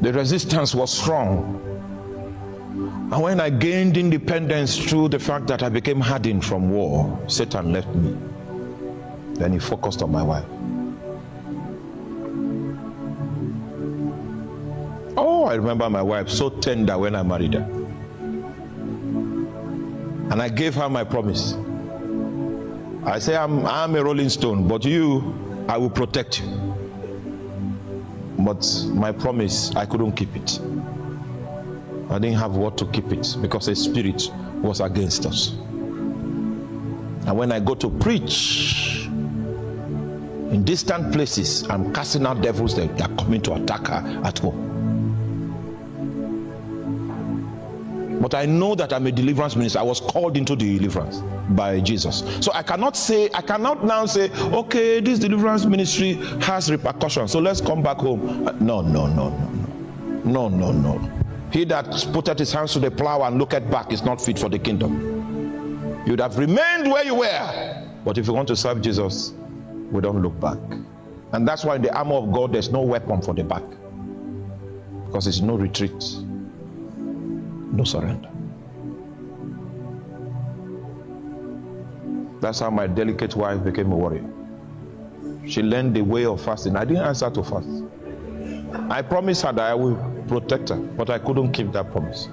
The resistance was strong. And when I gained independence through the fact that I became hardened from war, Satan left me. Then he focused on my wife. Oh, I remember my wife so tender when I married her. And I gave her my promise. I say, I'm a rolling stone, but you, I will protect you. But my promise, I couldn't keep it. I didn't have what to keep it because a spirit was against us. And when I go to preach in distant places, I'm casting out devils that are coming to attack her at home. But I know that I'm a deliverance minister. I was called into the deliverance by Jesus. So I cannot now say, okay, this deliverance ministry has repercussions, so let's come back home. No. He that putteth his hands to the plow and looketh back is not fit for the kingdom. You'd have remained where you were. But if you want to serve Jesus, we don't look back. And that's why in the armor of God, there's no weapon for the back. Because there's no retreat. No surrender. That's how my delicate wife became a warrior. She learned the way of fasting. I didn't ask her to fast. I promised her that I will protect her, but I couldn't keep that promise.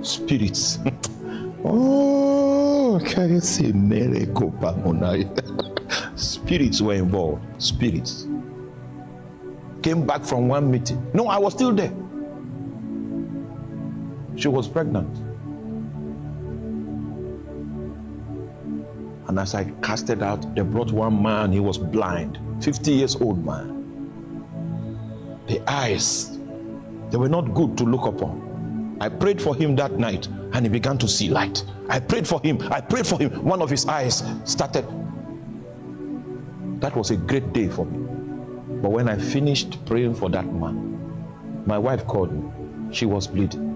Spirits. Oh, can you see miracle? Spirits were involved. Spirits. Came back from one meeting. No, I was still there. She was pregnant. And as I casted out, they brought one man. He was blind, 50 years old man. The eyes, they were not good to look upon. I prayed for him that night and he began to see light. I prayed for him. One of his eyes started. That was a great day for me. But when I finished praying for that man, my wife called me. She was bleeding.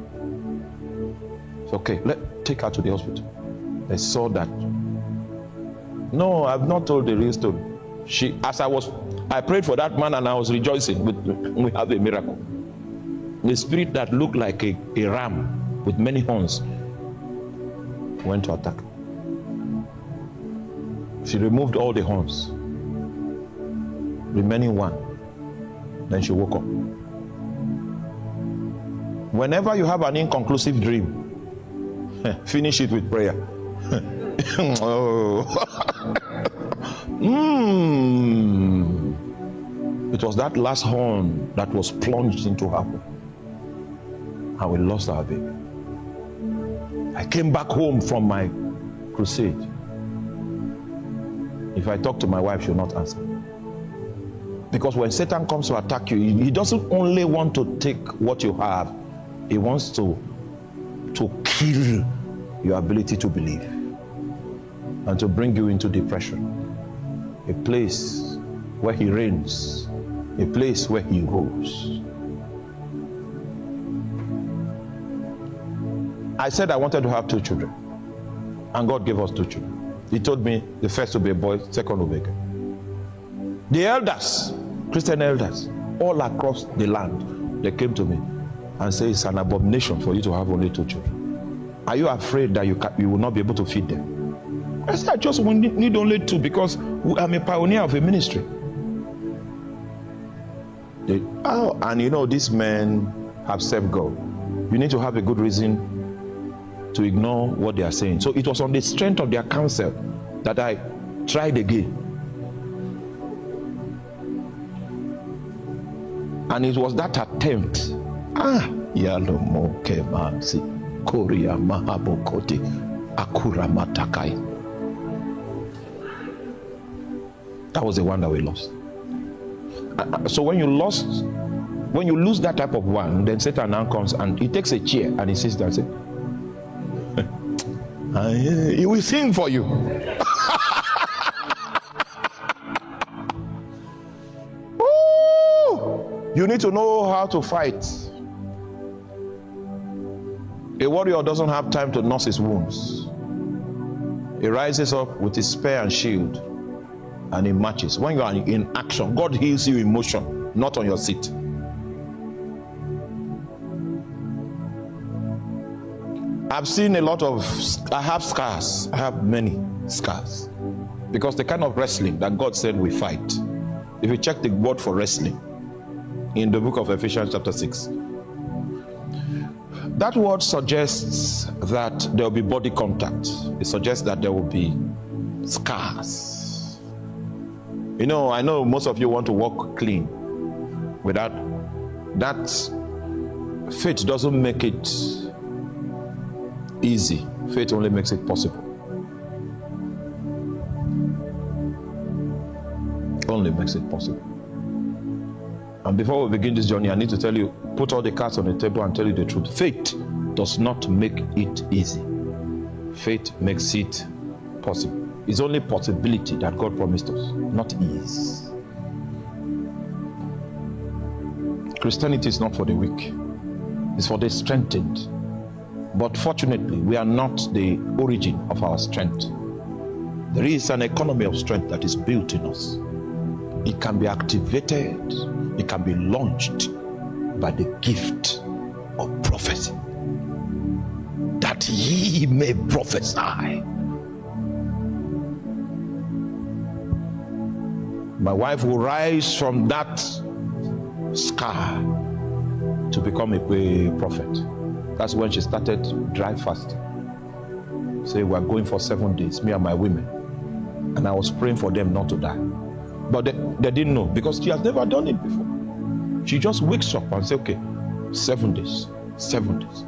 Okay, take her to the hospital. They saw that. No, I've not told the real story. I prayed for that man and I was rejoicing. We have a miracle. The spirit that looked like a ram with many horns went to attack. She removed all the horns, remaining one. Then she woke up. Whenever you have an inconclusive dream, finish it with prayer. It was that last horn that was plunged into her womb, and we lost our baby. I came back home from my crusade. If I talk to my wife, she'll not answer. Because when Satan comes to attack you, he doesn't only want to take what you have, he wants to kill your ability to believe and to bring you into depression. A place where he reigns, a place where he rules. I said I wanted to have 2 children, and God gave us 2 children. He told me the first will be a boy, second will be a girl. The elders, Christian elders, all across the land, they came to me and said it's an abomination for you to have only 2 children. Are you afraid that you will not be able to feed them? I said, I just need only 2 because I'm a pioneer of a ministry. And you know, these men have served God. You need to have a good reason to ignore what they are saying. So it was on the strength of their counsel that I tried again. And it was that attempt. Yalomoke Mansi, Korea Mahabokoti, Akura Matakai. That was the one that we lost. So when you lose that type of one, then Satan now comes and he takes a chair and he sits there and says, he will sing for you. You need to know how to fight. A warrior doesn't have time to nurse his wounds. He rises up with his spear and shield and he marches. When you are in action, God heals you in motion, not on your seat. I've seen a lot of, I have scars. I have many scars. Because the kind of wrestling that God said we fight. If you check the word for wrestling in the book of Ephesians chapter 6, that word suggests that there will be body contact. It suggests that there will be scars. You know, I know most of you want to walk clean. Without that, faith doesn't make it easy. Faith only makes it possible. Only makes it possible. And before we begin this journey, I need to tell you, put all the cards on the table and tell you the truth. Faith does not make it easy. Faith makes it possible. It's only possibility that God promised us, not ease. Christianity is not for the weak. It's for the strengthened. But fortunately, we are not the origin of our strength. There is an economy of strength that is built in us. It can be activated, it can be launched by the gift of prophecy, that ye may prophesy. My wife will rise from that scar to become a prophet. That's when she started dry fasting. Say, we're going for 7 days, me and my women. And I was praying for them not to die. But they didn't know, because she has never done it before. She just wakes up and says, okay, 7 days, 7 days.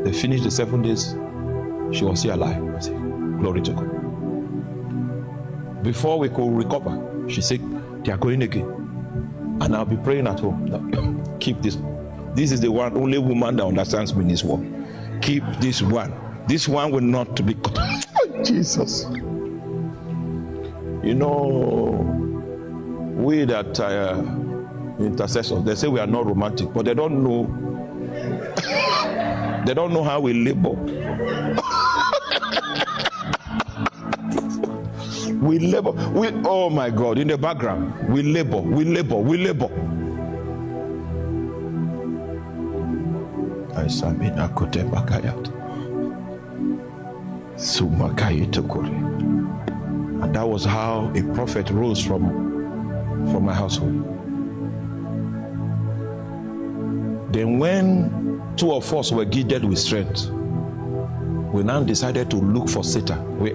They finished the 7 days, she was still alive. I say, glory to God. Before we could recover, she said, they are going again. And I'll be praying at home. Keep this. This is the only woman that understands me in this world. Keep this one. This one will not be cut. Jesus. You know, we that intercessors, they say we are not romantic, but they don't know. They don't know how we labor. We labor. Oh my God, in the background, we labor, we labor, we labor. And that was how a prophet rose from my household. Then when 2 of us were gifted with strength, we now decided to look for Satan. We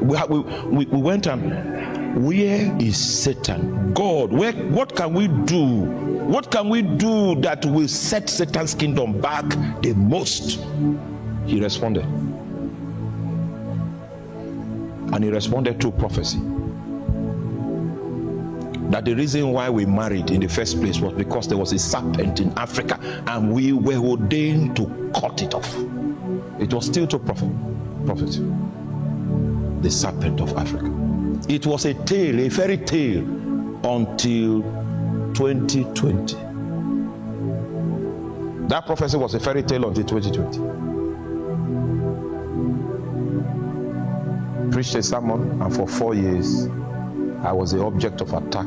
went and, where is Satan? God, what can we do? What can we do that will set Satan's kingdom back the most? He responded. And he responded through prophecy. That the reason why we married in the first place was because there was a serpent in Africa and we were ordained to cut it off. It was still to prophecy. The serpent of Africa. It was a tale, a fairy tale, until 2020. That prophecy was a fairy tale until 2020. Preached a sermon, and for 4 years I was the object of attack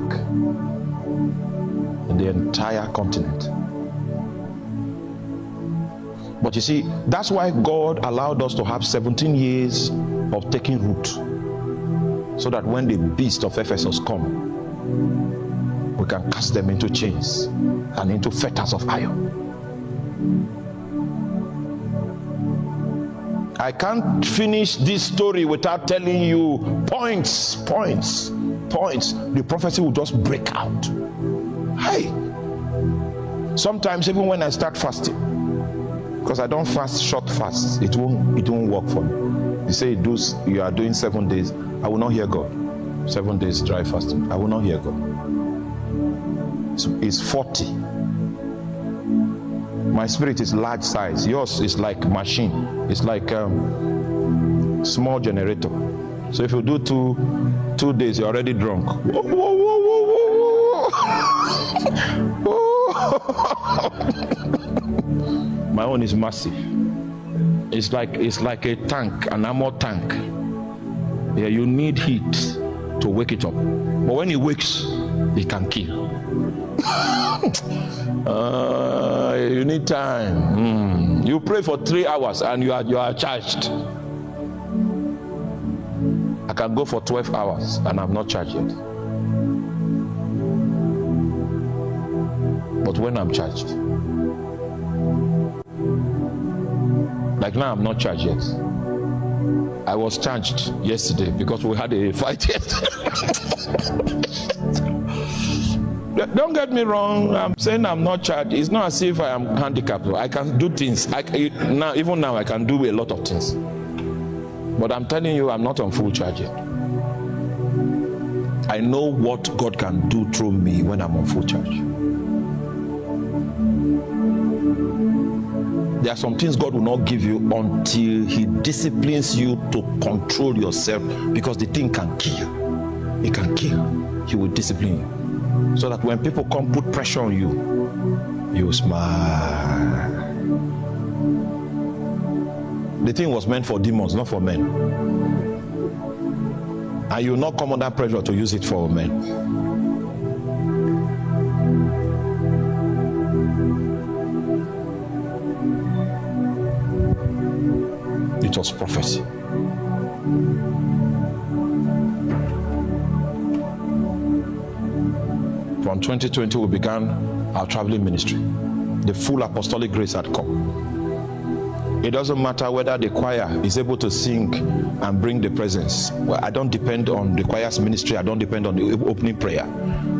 in the entire continent. But you see, that's why God allowed us to have 17 years of taking root, so that when the beast of Ephesus come, we can cast them into chains and into fetters of iron. I can't finish this story without telling you points. The prophecy will just break out. Hey, sometimes even when I start fasting, because I don't fast short fasts, it won't work for me. You say you are doing 7 days, I will not hear God. 7 days dry fasting, I will not hear God. So it's 40. My spirit is large size. Yours is like machine. It's like small generator. So if you do two days, you're already drunk. My own is massive. It's like a tank, an armor tank. Yeah, you need heat to wake it up. But when it wakes, it can kill. You need time. You pray for 3 hours and you are charged. I can go for 12 hours and I'm not charged yet. But when I'm charged, like now I'm not charged yet. I was charged yesterday because we had a fight yesterday. Don't get me wrong, I'm saying I'm not charged. It's not as if I am handicapped. I can do things. Even now I can do a lot of things. But I'm telling you, I'm not on full charge yet. I know what God can do through me when I'm on full charge. There are some things God will not give you until He disciplines you to control yourself, because the thing can kill you. It can kill. He will discipline you. So that when people come put pressure on you, you smile. The thing was meant for demons, not for men. And you will not come under pressure to use it for men. It was prophecy. From 2020, we began our traveling ministry. The full apostolic grace had come. It doesn't matter whether the choir is able to sing and bring the presence. Well, I don't depend on the choir's ministry. I don't depend on the opening prayer.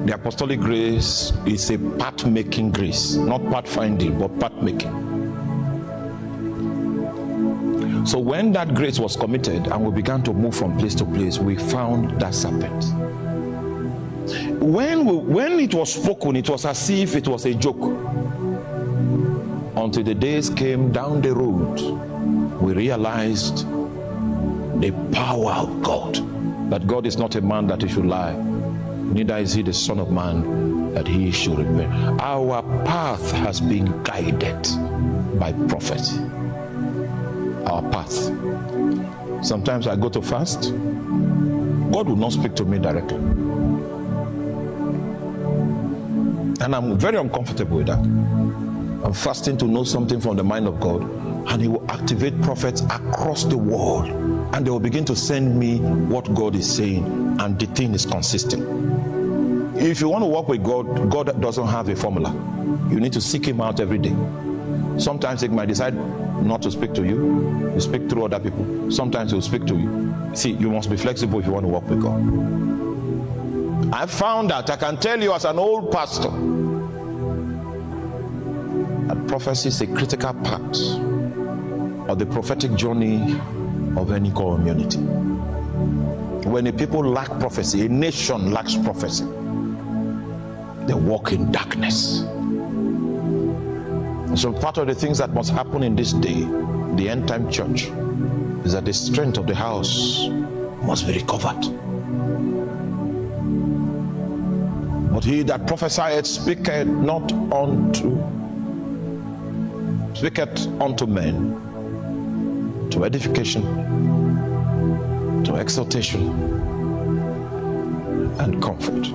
The apostolic grace is a path-making grace, not path-finding, but path-making. So when that grace was committed and we began to move from place to place, we found that serpent. When it was spoken, it was as if it was a joke. Until the days came down the road, we realized the power of God. That God is not a man that He should lie, neither is He the Son of Man that He should repent. Our path has been guided by prophecy. Our path. Sometimes I go to fast. God will not speak to me directly. And I'm very uncomfortable with that. I'm fasting to know something from the mind of God, and He will activate prophets across the world, and they will begin to send me what God is saying, and the thing is consistent. If you want to work with God, God doesn't have a formula. You need to seek Him out every day. Sometimes He might decide not to speak to you. You speak through other people. Sometimes He will speak to you. See, you must be flexible if you want to work with God. I found that I can tell you as an old pastor that prophecy is a critical part of the prophetic journey of any community. When a people lack prophecy, a nation lacks prophecy, they walk in darkness. So part of the things that must happen in this day, the end time church, is that the strength of the house must be recovered. But he that prophesieth speaketh unto men, to edification, to exhortation, and comfort.